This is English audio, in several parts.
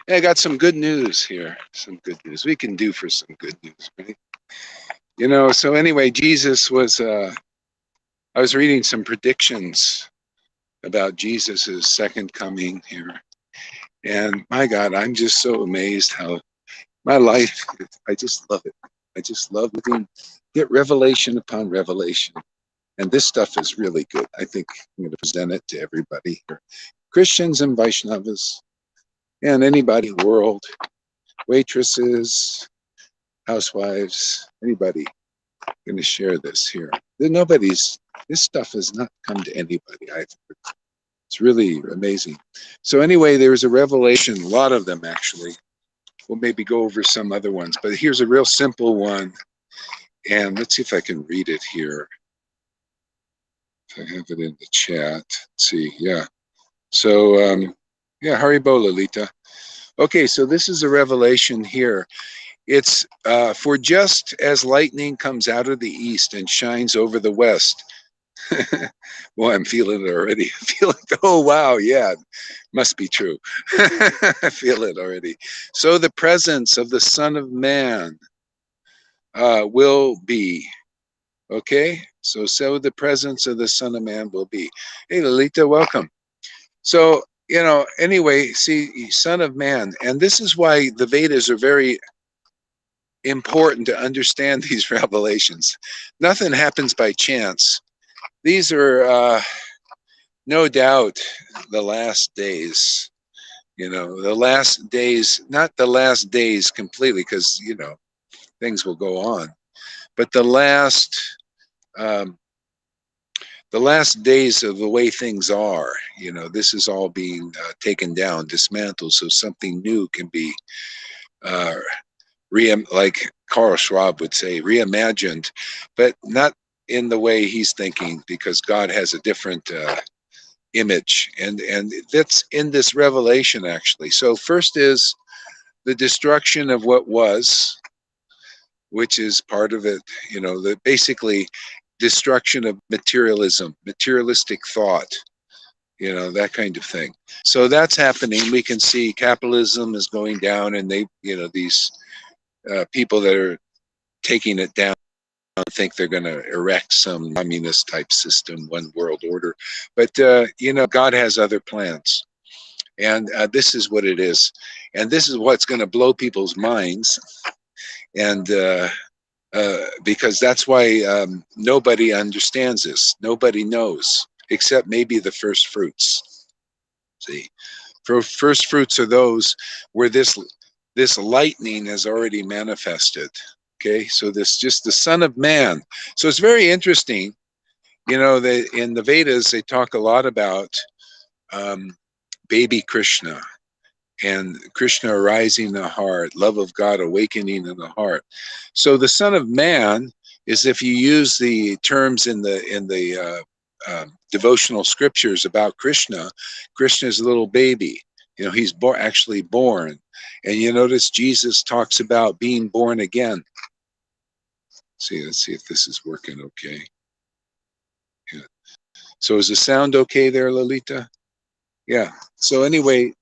I got some good news here. Some good news. We can do for some good news, right? So anyway, Jesus was, I was reading some predictions about Jesus's second coming here. And my God, I'm just so amazed how my life, I just love it. I just love living, get revelation upon revelation. And this stuff is really good. I think I'm going to present it to everybody here. Christians and Vaishnavas and anybody in the world, waitresses, housewives, anybody going to share this here. This stuff has not come to anybody. It's really amazing. So anyway, there's a revelation, a lot of them actually. We'll maybe go over some other ones, but here's a real simple one. And let's see if I can read it here. If I have it in the chat. Let's see, yeah. So, yeah, Haribo Lalita. Okay, so this is a revelation here. It's for just as lightning comes out of the east and shines over the west. Well, I'm feeling it already. I feel it. Oh, wow. Yeah, must be true. I feel it already. So the presence of the Son of Man will be. Okay, so the presence of the Son of Man will be. Hey, Lalita, welcome. So, anyway, see, Son of Man, and this is why the Vedas are very important to understand these revelations. Nothing happens by chance. These are no doubt the last days. The last days, not the last days completely, because things will go on, but um, the last days of the way things are. This is all being taken down, dismantled, so something new can be uh, like Carl Schwab would say, reimagined, but not in the way he's thinking, because God has a different image, and that's in this revelation actually. So first is the destruction of what was, which is part of it. The basically destruction of materialism, materialistic thought, that kind of thing. So that's happening. We can see capitalism is going down, and these people that are taking it down think they're going to erect some communist type system, one world order. But, God has other plans. And this is what it is. And this is what's going to blow people's minds. And because that's why nobody understands this. Nobody knows, except maybe the first fruits. See, for first fruits are those where this lightning has already manifested. Okay, so this just the Son of Man. So it's very interesting. In the Vedas they talk a lot about baby Krishna, and Krishna arising in the heart, love of God awakening in the heart. So the Son of Man is, if you use the terms in the devotional scriptures about Krishna, Krishna is a little baby. He's actually born, and you notice Jesus talks about being born again. Let's see if this is working okay. Yeah. So is the sound okay there, Lalita? Yeah. So anyway,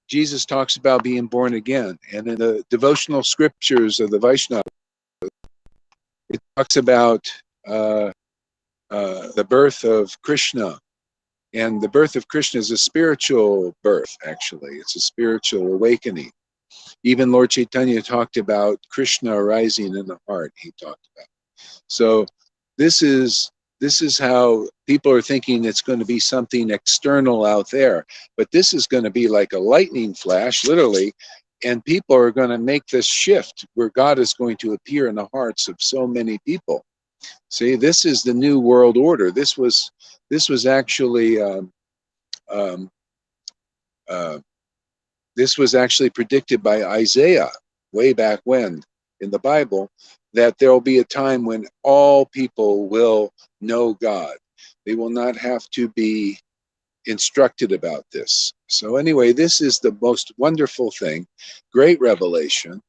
Jesus talks about being born again. And in the devotional scriptures of the Vaishnava, it talks about the birth of Krishna. And the birth of Krishna is a spiritual birth, actually. It's a spiritual awakening. Even Lord Chaitanya talked about Krishna arising in the heart, he talked about. So this is how people are thinking it's going to be something external out there. But this is going to be like a lightning flash, literally, and people are going to make this shift where God is going to appear in the hearts of so many people. See, this is the new world order. This was actually this was actually predicted by Isaiah way back when in the Bible, that there will be a time when all people will know God. They will not have to be instructed about this. So anyway, this is the most wonderful thing. Great revelation.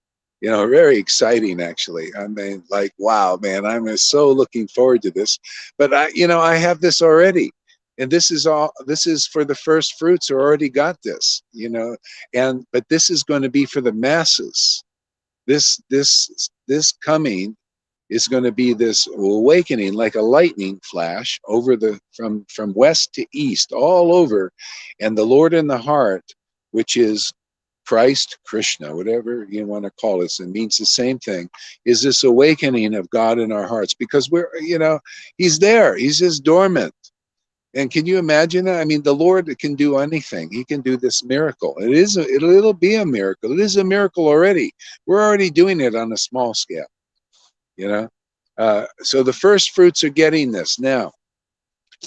Very exciting, actually. I mean, like, wow, man, I'm so looking forward to this. But I have this already. And this is all, this is for the first fruits who already got this, you know, and, but this is going to be for the masses. This coming is going to be this awakening like a lightning flash over the, from west to east, all over. And the Lord in the heart, which is Christ, Krishna, whatever you want to call it, it means the same thing, is this awakening of God in our hearts, because we're, you know, he's there, he's just dormant. And can you imagine that? I mean, the Lord can do anything. He can do this miracle. It is, it'll be a miracle. It is a miracle already. We're already doing it on a small scale, you know. So the first fruits are getting this now,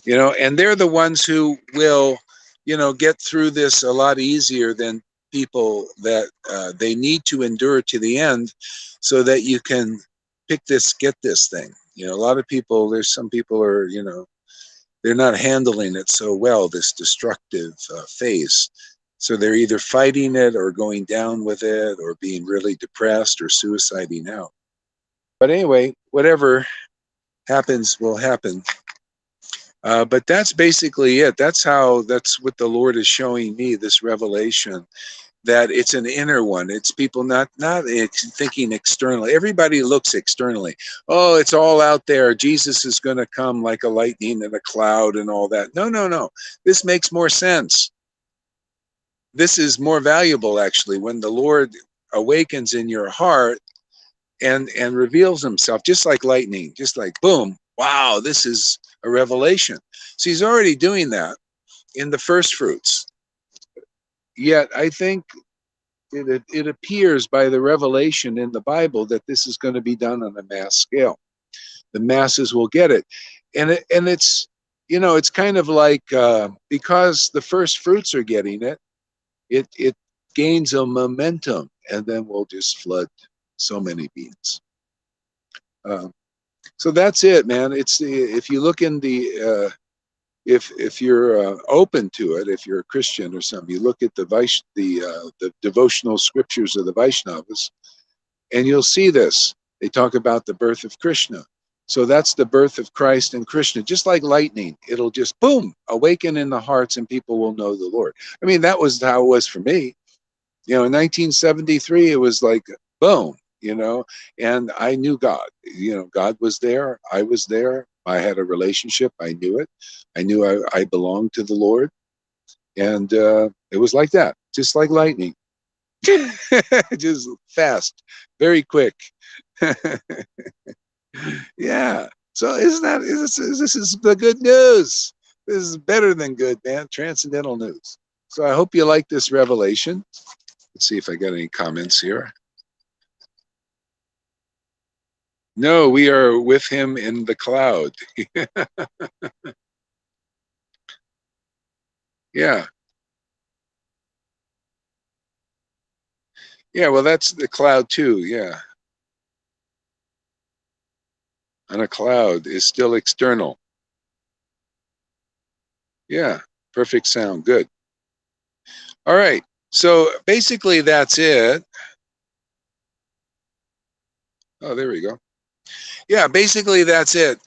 you know, and they're the ones who will, you know, get through this a lot easier than people that they need to endure to the end, so that you can pick this, get this thing. You know, a lot of people, there's some people are, you know, they're not handling it so well, this destructive phase. So they're either fighting it or going down with it or being really depressed or suiciding out. But anyway, whatever happens will happen. But that's basically it. That's how, that's what the Lord is showing me, this revelation, that it's an inner one. It's people not thinking externally. Everybody looks externally. Oh, it's all out there. Jesus is going to come like a lightning in a cloud and all that. No, no, no. This makes more sense. This is more valuable, actually, when the Lord awakens in your heart and reveals himself, just like lightning, just like boom. Wow, this is a revelation. So he's already doing that in the first fruits. Yet I think it appears by the revelation in the Bible that this is going to be done on a mass scale. The masses will get it. And it's, you know, it's kind of like, because the first fruits are getting it, it gains a momentum, and then we'll just flood so many beings. So that's it, man. It's, if you look in the, if you're open to it, if you're a Christian or something, you look at the devotional scriptures of the Vaishnavas, and you'll see this. They talk about the birth of Krishna. So that's the birth of Christ and Krishna, just like lightning. It'll just boom, awaken in the hearts, and people will know the Lord. I mean, that was how it was for me. You know, in 1973, it was like boom, you know, and I knew God. You know, God was there. I was there. I had a relationship. I knew it. I knew I belonged to the Lord. And it was like that, just like lightning. Just fast, very quick. Yeah. So isn't that, this is the good news. This is better than good, man. Transcendental news. So I hope you like this revelation. Let's see if I got any comments here. No, we are with him in the cloud. Yeah. Yeah, well, that's the cloud too. Yeah. On a cloud is still external. Yeah. Perfect sound. Good. All right. So basically that's it. Oh, there we go. Yeah, basically that's it.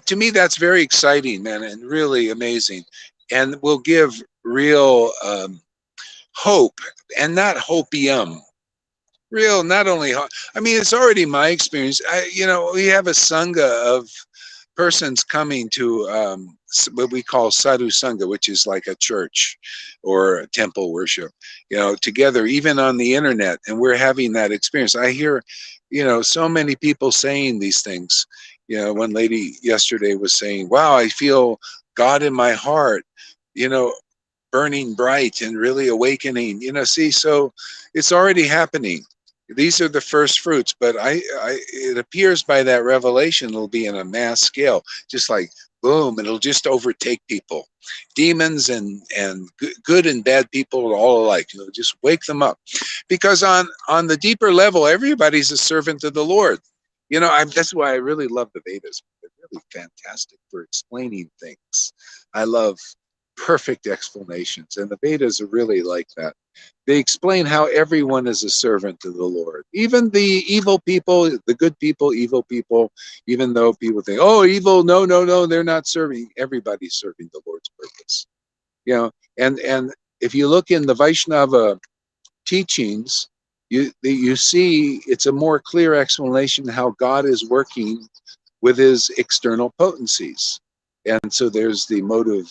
To me, that's very exciting, man, and really amazing, and will give real hope, and not hopium. Real, not only, I mean, it's already my experience. You know, we have a sangha of persons coming to what we call sadhu sangha, which is like a church or a temple worship, you know, together, even on the internet, and we're having that experience. I hear, you know, so many people saying these things. You know, one lady yesterday was saying, wow, I feel God in my heart, you know, burning bright and really awakening, you know. See, so it's already happening. These are the first fruits, but it appears by that revelation it'll be in a mass scale, just like boom, it'll just overtake people, demons and good and bad people all alike. You know, just wake them up, because on the deeper level, everybody's a servant of the Lord. You know, that's why I really love the Vedas. They're really fantastic for explaining things. I love perfect explanations, and the Vedas are really like that. They explain how everyone is a servant to the Lord. Even the evil people, the good people, evil people, even though people think, oh, evil, no, no, no, they're not serving. Everybody's serving the Lord's purpose. You know, and if you look in the Vaishnava teachings, you see it's a more clear explanation how God is working with his external potencies. And so there's the mode of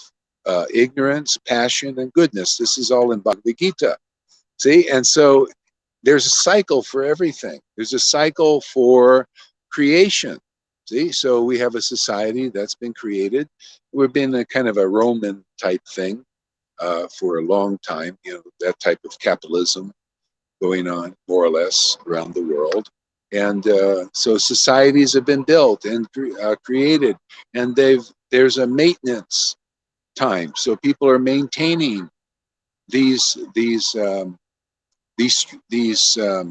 ignorance, passion, and goodness. This is all in Bhagavad Gita. See, and so there's a cycle for everything. There's a cycle for creation. See, so we have a society that's been created. We've been a kind of a Roman type thing for a long time. You know, that type of capitalism going on more or less around the world. And so societies have been built and created, and there's a maintenance time. So people are maintaining these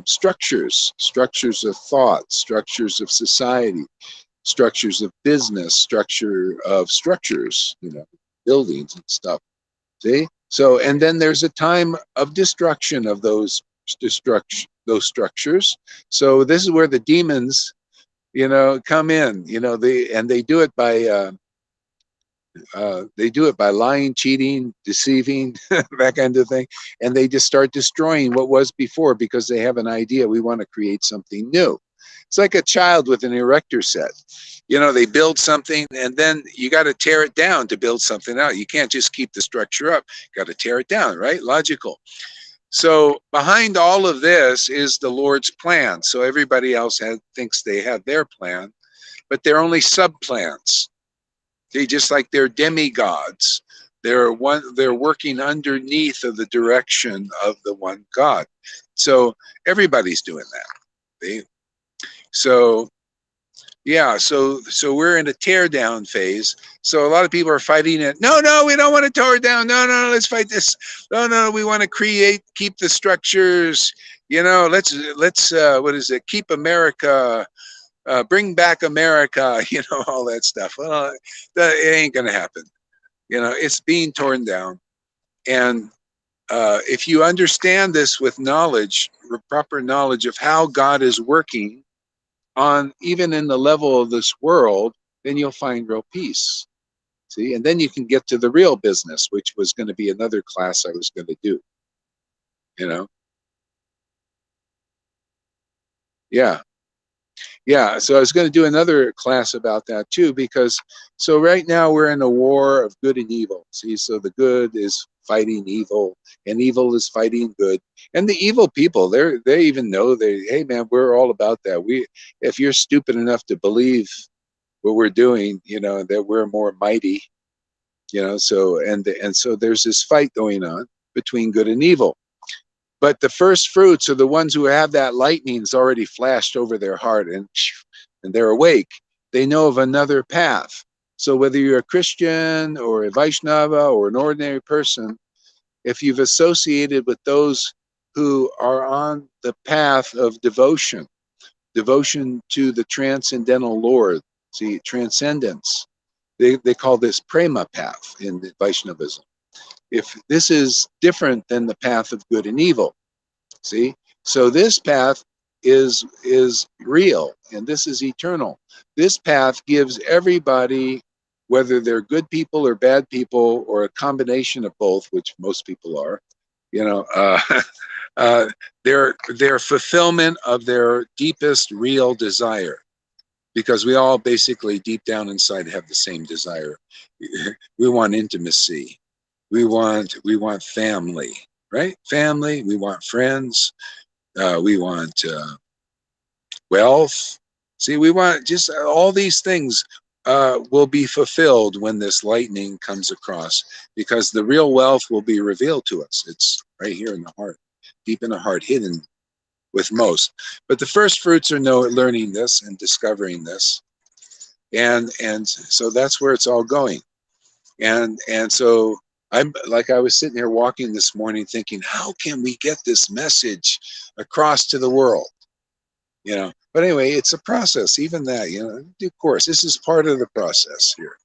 structures of thought, structures of society, structures of business, structure of structures, you know, buildings and stuff. See? So, and then there's a time of destruction of those structures. So this is where the demons, you know, come in. You know, they do it by lying, cheating, deceiving, that kind of thing, and they just start destroying what was before because they have an idea. We want to create something new. It's like a child with an erector set. You know, they build something and then you got to tear it down to build something out. You can't just keep the structure up. You got to tear it down, right? Logical. So behind all of this is the Lord's plan. So everybody else thinks they have their plan, but they're only sub-plans. They just like they're demigods. They're working underneath of the direction of the one God. So everybody's doing that. So yeah, so we're in a tear down phase. So a lot of people are fighting it. No, no, we don't want to tear it down. No, no, let's fight this. No, no, we want to keep the structures. You know, let's what is it? Keep America. Bring back America. You know, all that stuff. Well, it ain't gonna happen. You know, it's being torn down. And if you understand this with knowledge, proper knowledge of how God is working on even in the level of this world, then you'll find real peace. See, and then you can get to the real business, which was going to be another class I was going to do. You know, yeah, yeah. So I was going to do another class about that too, because so right now we're in a war of good and evil. See, so the good is fighting evil, and evil is fighting good. And the evil people, they even know hey man, we're all about that. If you're stupid enough to believe what we're doing, you know, that we're more mighty, you know, so and so there's this fight going on between good and evil. But the first fruits are the ones who have that lightning's already flashed over their heart and they're awake. They know of another path. So whether you're a Christian or a Vaishnava or an ordinary person, if you've associated with those who are on the path of devotion to the transcendental Lord, see, transcendence. They call this prema path in Vaishnavism. If this is different than the path of good and evil, see? So this path is real and this is eternal. This path gives everybody, whether they're good people or bad people or a combination of both, which most people are, you know, their fulfillment of their deepest real desire, because we all basically deep down inside have the same desire. We want intimacy. We want family, right? Family. We want friends. We want wealth. See, we want just all these things will be fulfilled when this lightning comes across, because the real wealth will be revealed to us. It's right here in the heart, deep in the heart, hidden with most. But the first fruits are learning this and discovering this, and so that's where it's all going. And so I was sitting here walking this morning thinking, how can we get this message across to the world? You know, but anyway, it's a process. Even that, you know, of course, this is part of the process here.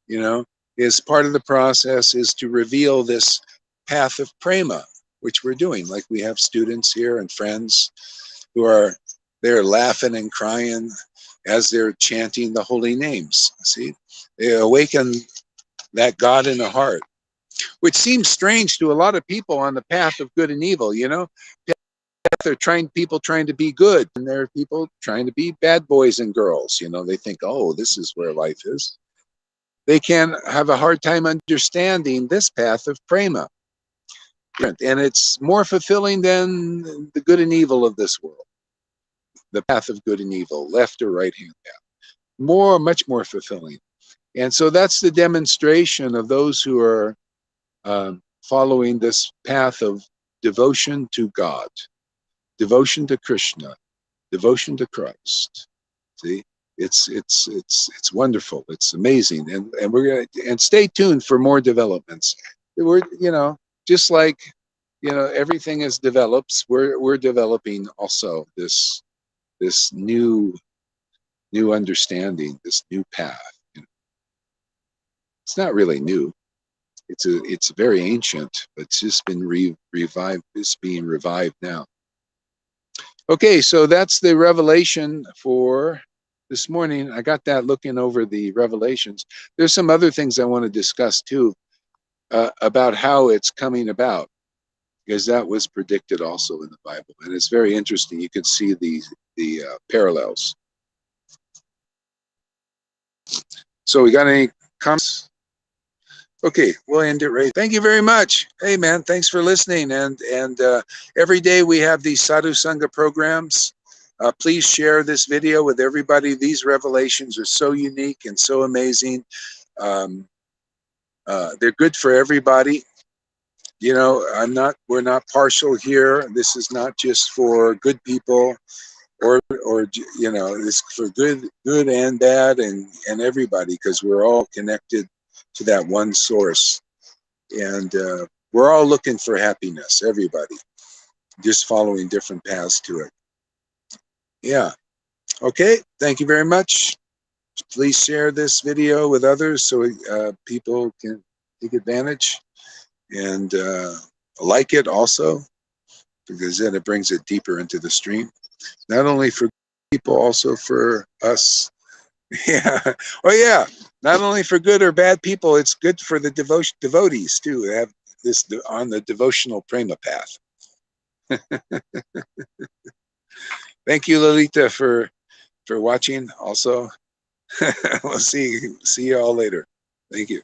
You know, is part of the process is to reveal this path of prema, which we're doing. Like we have students here and friends who are they're laughing and crying as they're chanting the holy names. See, they awaken that God in the heart, which seems strange to a lot of people on the path of good and evil. You know, they're people trying to be good, and there are people trying to be bad boys and girls. You know, they think, oh, this is where life is. They can have a hard time understanding this path of prema, and it's more fulfilling than the good and evil of this world. The path of good and evil, left or right hand path, much more fulfilling. And so that's the demonstration of those who are following this path of devotion to God, devotion to Krishna, devotion to Christ. See, it's wonderful. It's amazing, and we're gonna stay tuned for more developments. We're just like everything is develops. We're developing also this new understanding, this new path. It's not really new. It's very ancient, but it's just been revived. It's being revived now. Okay, so that's the revelation for this morning. I got that looking over the revelations. There's some other things I want to discuss too about how it's coming about, because that was predicted also in the Bible, and it's very interesting. You can see the parallels. So we got any comments? Okay, we'll end it right. Thank you very much. Hey, man, thanks for listening. And every day we have these Sadhu Sangha programs. Please share this video with everybody. These revelations are so unique and so amazing. They're good for everybody. You know, we're not partial here. This is not just for good people, or it's for good and bad and everybody, because we're all connected to that one source, and we're all looking for happiness. Everybody, just following different paths to it. Yeah. Okay. Thank you very much. Please share this video with others so people can take advantage, and like it also, because then it brings it deeper into the stream. Not only for people, also for us. Yeah. Oh, yeah. Not only for good or bad people, it's good for the devotees too. They have this on the devotional prema path. Thank you, Lolita, for watching. Also, we'll see you all later. Thank you.